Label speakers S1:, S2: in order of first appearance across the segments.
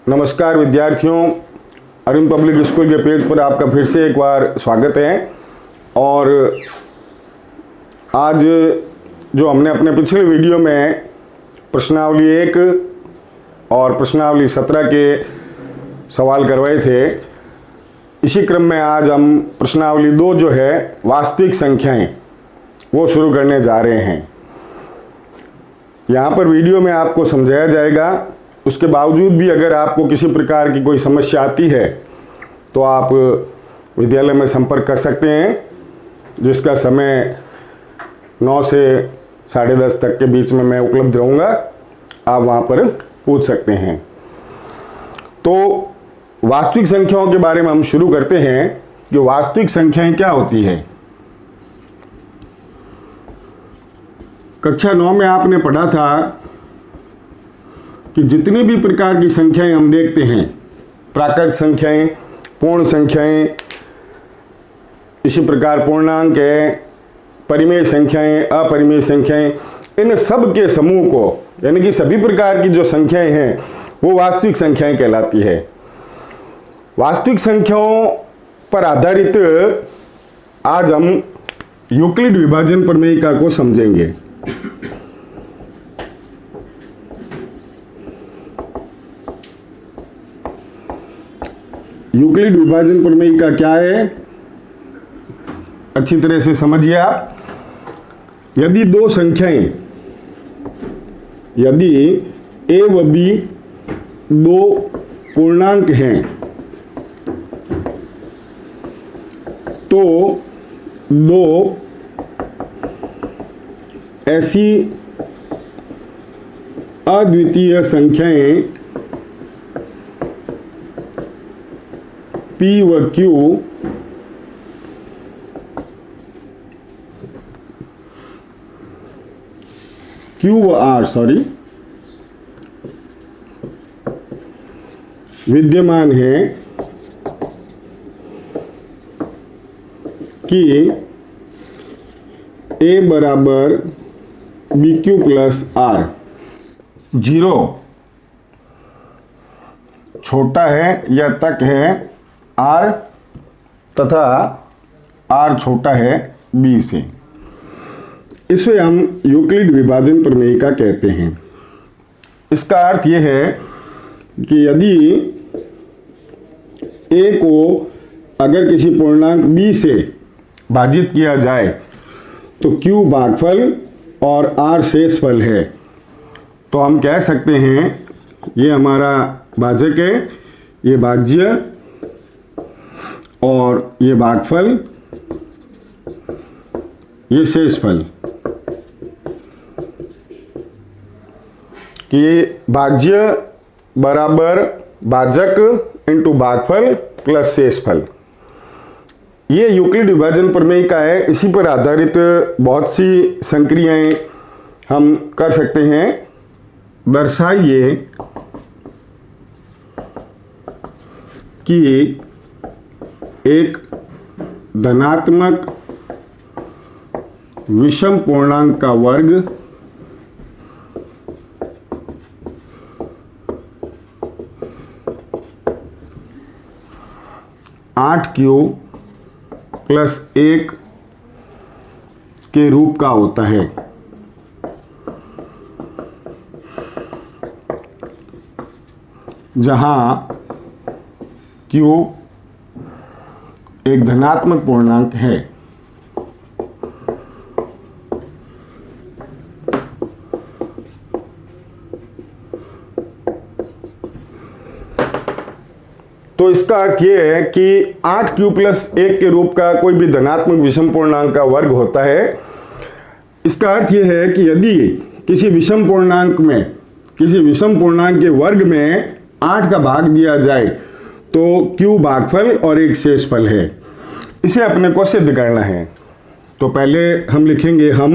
S1: नमस्कार विद्यार्थियों, Arun public school के पेज पर आपका फिर से एक बार स्वागत है। और आज जो हमने अपने पिछले वीडियो में प्रश्नावली 1 और प्रश्नावली 17 के सवाल करवाए थे, इसी क्रम में आज हम प्रश्नावली 2 जो है वास्तविक संख्याएं वो शुरू करने जा रहे हैं। यहाँ पर वीडियो में आपको समझाया जाएगा। उसके बावजूद भी अगर आपको किसी प्रकार की कोई समस्या आती है तो आप विद्यालय में संपर्क कर सकते हैं, जिसका समय 9 से 10:30 तक के बीच में मैं उपलब्ध रहूँगा। आप वहाँ पर पूछ सकते हैं। तो वास्तविक संख्याओं के बारे में हम शुरू करते हैं कि वास्तविक संख्याएं क्या होती है। कक्षा 9 में आपने पढ़ा था कि जितनी भी प्रकार की संख्याएं हम देखते हैं, प्राकृत संख्याएं, पूर्ण संख्याएं, इसी प्रकार पूर्णांक है, परिमेय संख्याएं, अपरिमेय संख्याएं, इन सब के समूह को यानी कि सभी प्रकार की जो संख्याएं हैं वो वास्तविक संख्याएं कहलाती है। वास्तविक संख्याओं पर आधारित आज हम यूक्लिड विभाजन प्रमेयिका को समझेंगे। यूक्लिड विभाजन प्रमेयिका क्या है, अच्छी तरह से समझिए आप। यदि दो संख्याएं, यदि a व b दो पूर्णांक हैं तो दो ऐसी अद्वितीय संख्याएं P व Q व R विद्यमान है कि A बराबर BQ प्लस R, 0 छोटा है या तक है R तथा R छोटा है B से। इसे हम यूक्लिड विभाजन प्रमेयिका कहते हैं। इसका अर्थ यह है कि यदि A को अगर किसी पूर्णांक B से भाजित किया जाए तो Q भागफल और R शेषफल है, तो हम कह सकते हैं ये हमारा भाजक है, ये भाज्य और ये भागफल, ये शेषफल, कि भाज्य बराबर भाजक इंटू भागफल प्लस शेषफल। ये यूक्लिड विभाजन प्रमेयिका है। इसी पर आधारित बहुत सी संक्रियाएं हम कर सकते हैं। दर्शाइए कि एक धनात्मक विषम पूर्णांक का वर्ग 8Q प्लस 1 के रूप का होता है। जहां Q एक धनात्मक पूर्णांक है। तो इसका अर्थ यह है कि 8Q प्लस 1 के रूप का कोई भी धनात्मक विषम पूर्णांक का वर्ग होता है। इसका अर्थ यह है कि यदि किसी विषम पूर्णांक में, किसी विषम पूर्णांक के वर्ग में 8 का भाग दिया जाए तो Q भागफल और एक शेषफल है। इसे अपने को सिद्ध करना है। तो पहले हम लिखेंगे, हम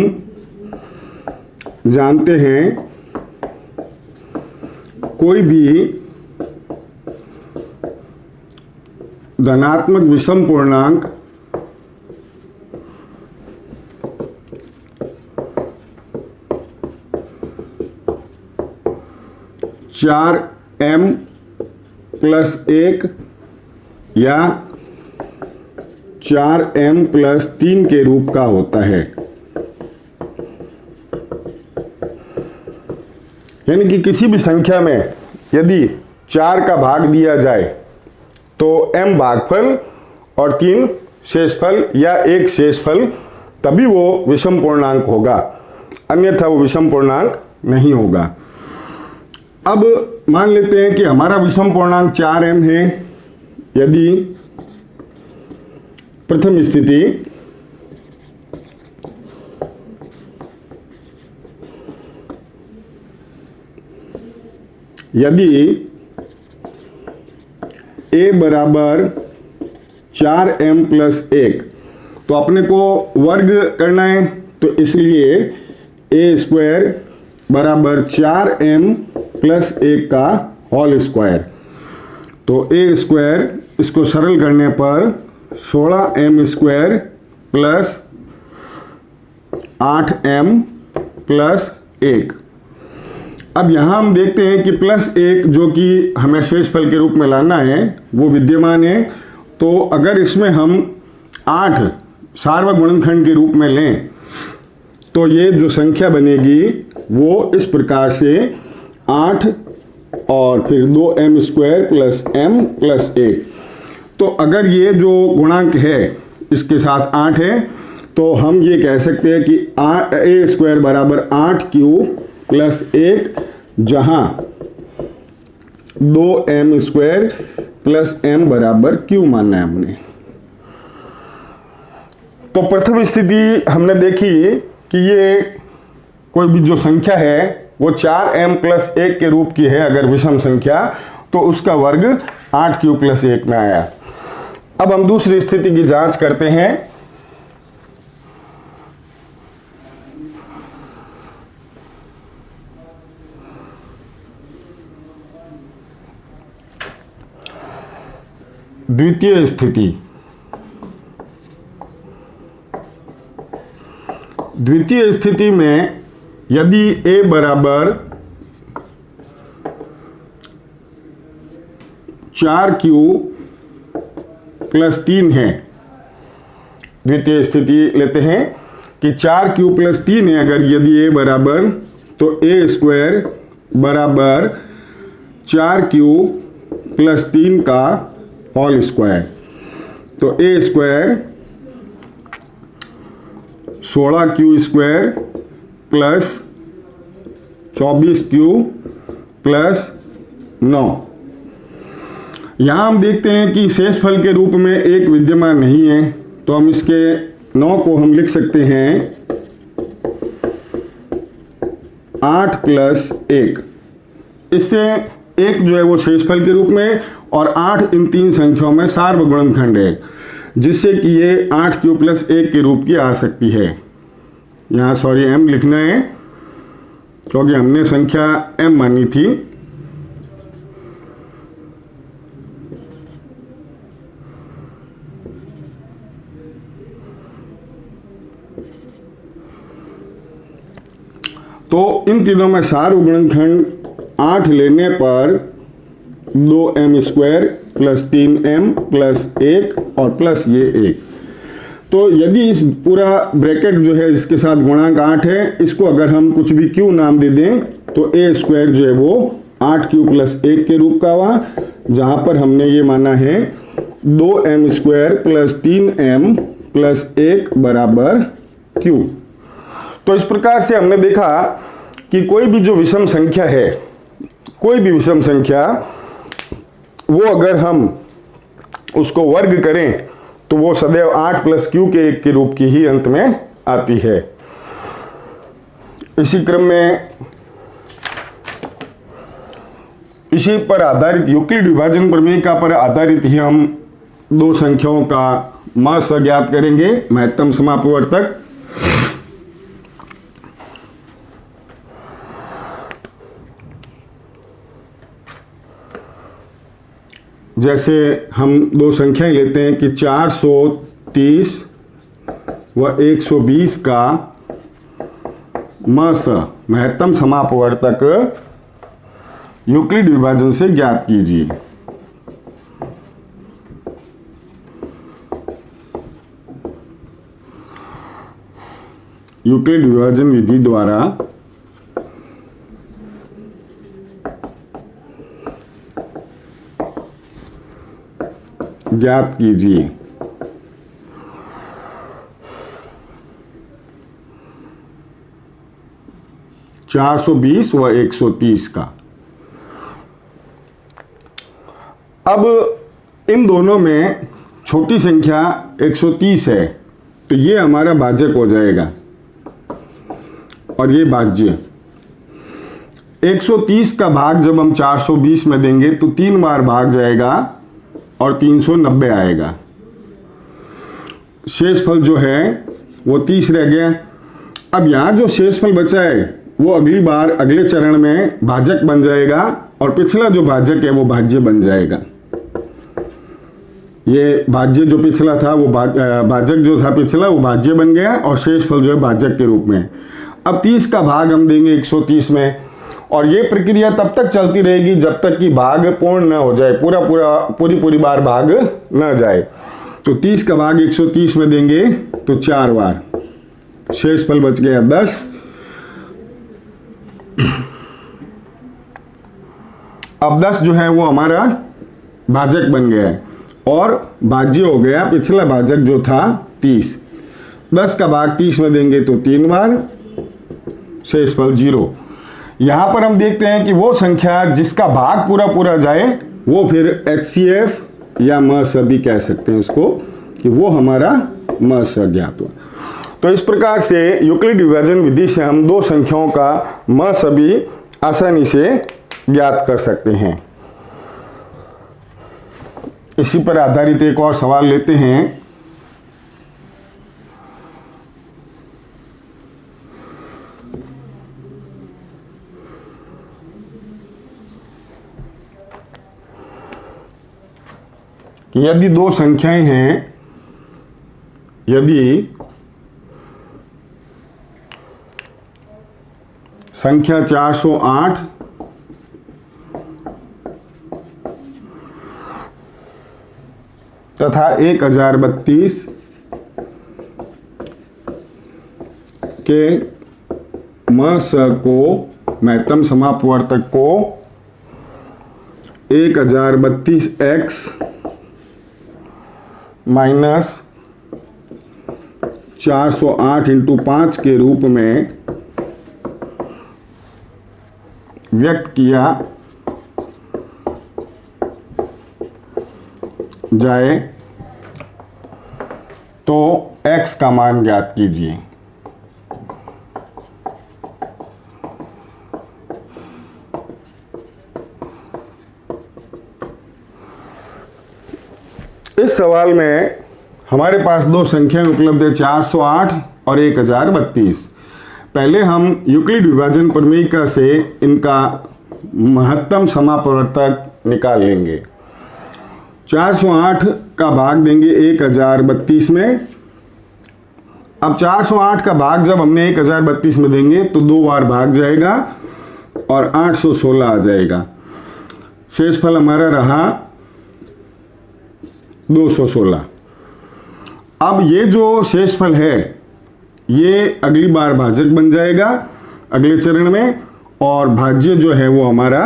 S1: जानते हैं कोई भी धनात्मक विषम पूर्णांक चार m प्लस 1 या 4m प्लस 3 के रूप का होता है। यानी कि किसी भी संख्या में यदि 4 का भाग दिया जाए तो m भागफल और 3 शेषफल या 1 शेषफल, तभी वो विषम पूर्णांक होगा, अन्यथा वो विषम पूर्णांक नहीं होगा। अब मान लेते हैं कि हमारा विषम पूर्णांक 4m है। यदि प्रथम स्थिति यदि a बराबर 4m प्लस 1, तो अपने को वर्ग करना है, तो इसलिए a स्क्वायर बराबर 4m प्लस 1 का होल स्क्वायर। तो a स्क्वायर, इसको सरल करने पर 16m square plus 8m plus 1। अब यहाँ हम देखते हैं कि प्लस 1 जो कि हमें शेषफल के रूप में लाना है वो विद्यमान है। तो अगर इसमें हम 8 सार्वक गुणनखंड के रूप में लें तो ये जो संख्या बनेगी वो इस प्रकार से 8 और फिर 2m square plus m plus 1। तो अगर ये जो गुणांक है इसके साथ 8 है तो हम ये कह सकते हैं कि a स्क्वायर बराबर 8q प्लस 1, जहां 2m स्क्वायर प्लस m बराबर q मानना है हमने। तो प्रथम स्थिति हमने देखी कि ये कोई भी जो संख्या है वो 4m प्लस 1 के रूप की है अगर विषम संख्या, तो उसका वर्ग 8q प्लस 1 में आया। अब हम दूसरी स्थिति की जांच करते हैं। द्वितीय स्थिति, द्वितीय स्थिति में यदि a बराबर 4q प्लस 3 है, द्वितीय स्थिति लेते हैं कि 4q प्लस 3 है अगर यदि a बराबर, तो a स्क्वायर बराबर 4q प्लस 3 का होल स्क्वायर। तो a square 16q square plus 24q plus 9। यहाँ हम देखते हैं कि शेषफल के रूप में 1 विद्यमान नहीं है, तो हम इसके 9 को हम लिख सकते हैं 8 प्लस 1। इससे 1 जो है वो शेषफल के रूप में और 8 इन 3 संख्याओं में सार्वक गुणनखंड है, जिससे कि ये 8q प्लस 1 के रूप की आ सकती है। यहाँ सॉरी m लिखना है क्योंकि हमने संख्या m मानी थी। तो इन तीनों में सार्वक गुणनखंड 8 लेने पर 2m square plus 3m plus 1 और प्लस ये 1। तो यदि इस पूरा ब्रैकेट जो है इसके साथ गुणांक 8 है, इसको अगर हम कुछ भी q नाम दे दें तो a स्क्वायर जो है वो 8q प्लस 1 के रूप का हुआ, जहां पर हमने ये माना है 2m square plus 3m plus 1 बराबर q। तो इस प्रकार से हमने देखा कि कोई भी जो विषम संख्या है, कोई भी विषम संख्या, वो अगर हम उसको वर्ग करें तो वो सदैव 8 प्लस q के 1 के रूप की ही अंत में आती है। इसी क्रम में इसी पर आधारित यूक्लिड विभाजन प्रमेय का पर आधारित ही हम 2 संख्याओं का मान ज्ञात करेंगे, महत्तम समापवर्तक। जैसे हम 2 संख्याएं लेते हैं कि 430 व 120 का महत्तम समापवर्तक यूक्लिड विभाजन से ज्ञात कीजिए। यूक्लिड विभाजन विधि द्वारा ज्ञात कीजिए। चार 420 व 130 का। अब इन दोनों में छोटी संख्या 130 है, तो ये हमारा भाजक हो जाएगा और ये भाज्य। 130 का भाग जब हम 420 में देंगे तो 3 बार भाग जाएगा और 390 आएगा। शेषफल जो है वो 30 रह गया। अब यहाँ जो शेषफल बचा है वो अगली बार अगले चरण में भाजक बन जाएगा और पिछला जो भाजक है वो भाज्य बन जाएगा। ये भाज्य जो पिछला था वो भाजक जो था पिछला वो भाज्य बन गया और शेषफल जो है भाजक के रूप में। अब 30 का भाग हम देंगे 130 में और ये प्रक्रिया तब तक चलती रहेगी जब तक कि भाग पूर्ण न हो जाए, पूरी बार भाग न जाए। तो 30 का भाग 130 में देंगे तो 4 बार, शेषफल बच गया 10। अब 10 जो है वो हमारा भाजक बन गया है और भाज्य हो गया पिछला भाजक जो था 30। 10 का भाग 30 में देंगे तो 3 बार, शेषफल 0। यहां पर हम देखते हैं कि वो संख्या जिसका भाग पूरा जाए वो फिर HCF या म भी कह सकते हैं उसको, कि वो हमारा म ज्ञात हुआ। तो इस प्रकार से यूक्लिड विभाजन विधि से हम दो संख्याओं का म भी आसानी से ज्ञात कर सकते हैं। इसी पर आधारित एक और सवाल लेते हैं। कि यदि दो संख्याएं हैं, यदि संख्या 408 तथा 1032 के म को महत्तम समापवर्तक को 1032x माइनस 408 इंटू 5 के रूप में व्यक्त किया जाए तो x का मान ज्ञात कीजिए। इस सवाल में हमारे पास दो संख्याएं उपलब्ध है, 408 और 1032। पहले हम यूक्लिड विभाजन प्रमेय से इनका महत्तम समापवर्तक निकाल लेंगे। 408 का भाग देंगे 1032 में। अब 408 का भाग जब हमने 1032 में देंगे तो 2 बार भाग जाएगा और 816 आ जाएगा। शेषफल हमारा रहा 216। अब ये जो शेषफल है ये अगली बार भाजक बन जाएगा अगले चरण में, और भाज्य जो है वो हमारा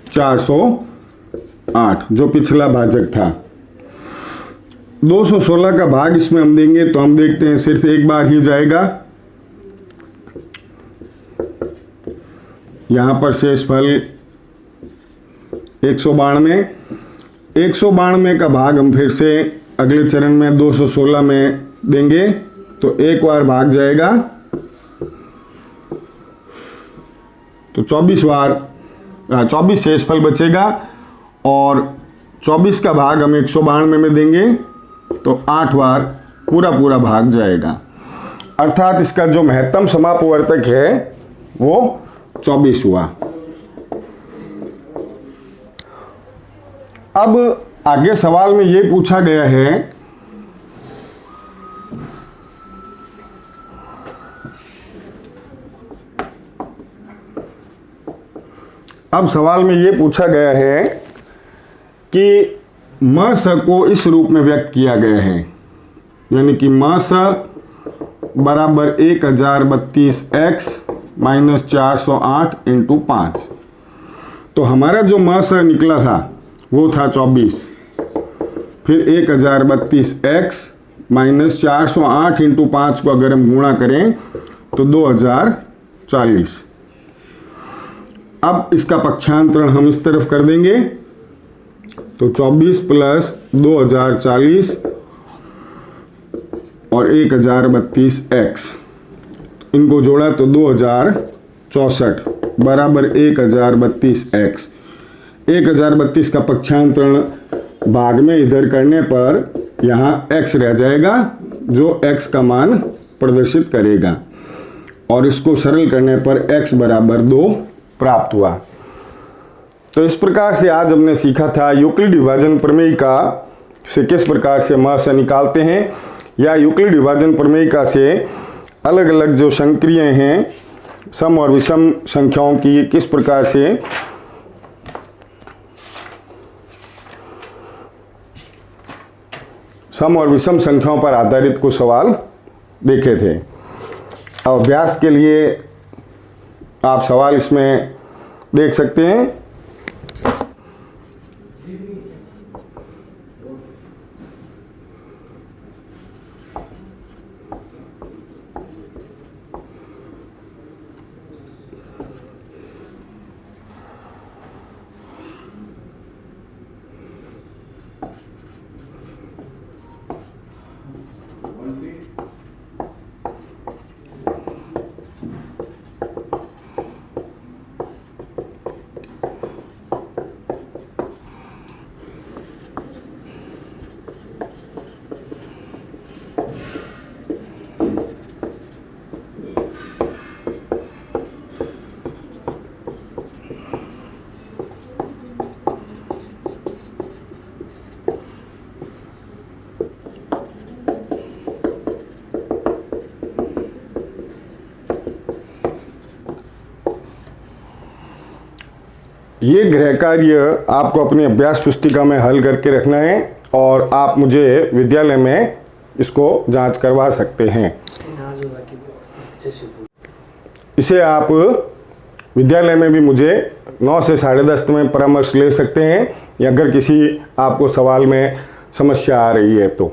S1: 408 जो पिछला भाजक था। 216 का भाग इसमें हम देंगे तो हम देखते हैं सिर्फ एक बार ही जाएगा। यहां पर शेषफल 192। 192 का भाग हम फिर से अगले चरण में 216 में देंगे तो एक बार भाग जाएगा तो 24 शेषफल बचेगा, और 24 का भाग हम 192 में देंगे तो 8 बार पूरा भाग जाएगा। अर्थात इसका जो महत्तम समापवर्तक है वो 24 हुआ। अब आगे सवाल में ये पूछा गया है कि म स को इस रूप में व्यक्त किया गया है, यानी कि म स बराबर 1032x माइनस 408 इंटू 5। तो हमारा जो म स निकला था वो था 24, फिर 1032x माइनस 408 इंटू 5 को अगर हम गुणा करें तो 2040। अब इसका पक्षांतरण हम इस तरफ कर देंगे, तो 24 प्लस 2040 और 1032x, इनको जोड़ा तो 2064 बराबर 1032x। 1032 का पक्षांतरण भाग में इधर करने पर यहाँ x रह जाएगा जो x का मान प्रदर्शित करेगा, और इसको सरल करने पर x बराबर 2 प्राप्त हुआ। तो इस प्रकार से आज हमने सीखा था यूक्लिड विभाजन प्रमेयिका से किस प्रकार से म स निकालते हैं, या यूक्लिड विभाजन प्रमेयिका से अलग अलग जो संक्रिय हैं सम और विषम संख्याओं की किस प्रकार से सम और विषम संख्याओं पर आधारित कुछ सवाल देखे थे। अब अभ्यास के लिए आप सवाल इसमें देख सकते हैं। ये गृह कार्य आपको अपनी अभ्यास पुस्तिका में हल करके रखना है, और आप मुझे विद्यालय में इसको जांच करवा सकते हैं। इसे आप विद्यालय में भी मुझे 9 से 10:30 में परामर्श ले सकते हैं, या अगर किसी आपको सवाल में समस्या आ रही है तो।